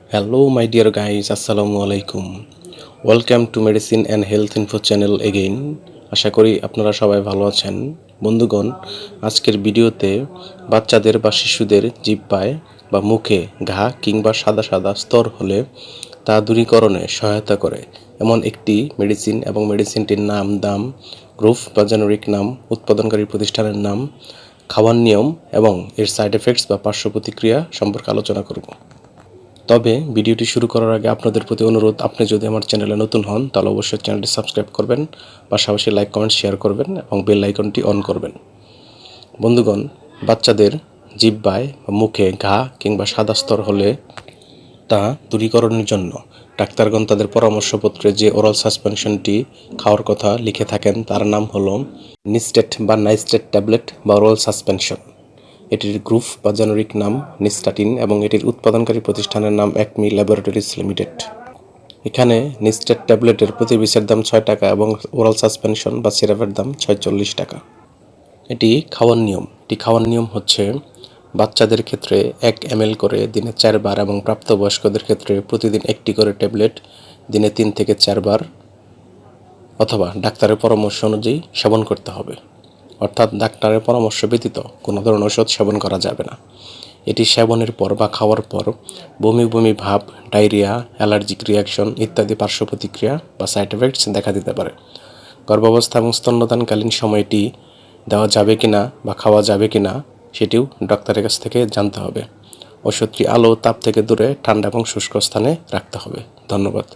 Hello, my dear guys, Assalamu alaikum. Welcome to Medicine and Health Info channel again. আশা করি আপনারা সবাই ভালো আছেন। বন্ধুগণ, আজকের ভিডিওতে বাচ্চাদের বা শিশুদের জিহ্বায় বা মুখে ঘা কিংবা সাদা সাদা স্তর হলে তা দূরীকরণে সহায়তা করে এমন একটি মেডিসিন এবং মেডিসিনটির নাম, দাম, গ্রুপ বা জেনেরিক নাম, উৎপাদনকারী প্রতিষ্ঠানের নাম, খাওয়ার নিয়ম এবং এর সাইড এফেক্টস বা পার্শ্ব প্রতিক্রিয়া সম্পর্কে আলোচনা করব। তবে ভিডিওটি শুরু করার আগে আপনাদের প্রতি অনুরোধ, আপনি যদি আমার চ্যানেলে নতুন হন তাহলে অবশ্যই চ্যানেলটি সাবস্ক্রাইব করবেন, পাশাপাশি লাইক কমেন্ট শেয়ার করবেন এবং বেল আইকনটি অন করবেন। বন্ধুগণ, বাচ্চাদের জিহ্বায় বা মুখে ঘা কিংবা সাদা স্তর হলে তা দূরীকরণের জন্য ডাক্তারগণ তাদের পরামর্শপত্রে যে ওরাল সাসপেনশনটি খাওয়ার কথা লিখে থাকেন তার নাম হলো নিস্টেট বা নাইস্টেট ট্যাবলেট বা ওরাল সাসপেনশন। এটির গ্রুপ বা জেনেরিক নাম নিস্টাটিন এবং এটির উৎপাদনকারী প্রতিষ্ঠানের নাম অ্যাকমি ল্যাবরেটরিজ লিমিটেড। এখানে নিস্টেট ট্যাবলেটের প্রতি পিসের দাম 6 টাকা এবং ওরাল সাসপেনশন বা সিরাপের দাম 46 টাকা। এটি খাওয়ার নিয়ম হচ্ছে বাচ্চাদের ক্ষেত্রে 1 ml করে দিনে 4 বার এবং প্রাপ্তবয়স্কদের ক্ষেত্রে প্রতিদিন একটি করে ট্যাবলেট দিনে 3 থেকে 4 বার অথবা ডাক্তারের পরামর্শ অনুযায়ী সেবন করতে হবে। অর্থাৎ ডাক্তারের পরামর্শ ব্যতীত কোনো ধরনের ওষুধ সেবন করা যাবে না। এটি সেবনের পর বা খাওয়ার পর বমি বমি ভাব, ডায়রিয়া, অ্যালার্জিক রিয়াকশন ইত্যাদি পার্শ্ব প্রতিক্রিয়া বা সাইড এফেক্টস দেখা দিতে পারে। গর্ভাবস্থা এবং স্তন্যদানকালীন সময়টি দেওয়া যাবে কিনা বা খাওয়া যাবে কিনা সেটিও ডাক্তারের কাছ থেকে জানতে হবে। ওষুধটি আলো তাপ থেকে দূরে ঠান্ডা এবং শুষ্ক স্থানে রাখতে হবে। ধন্যবাদ।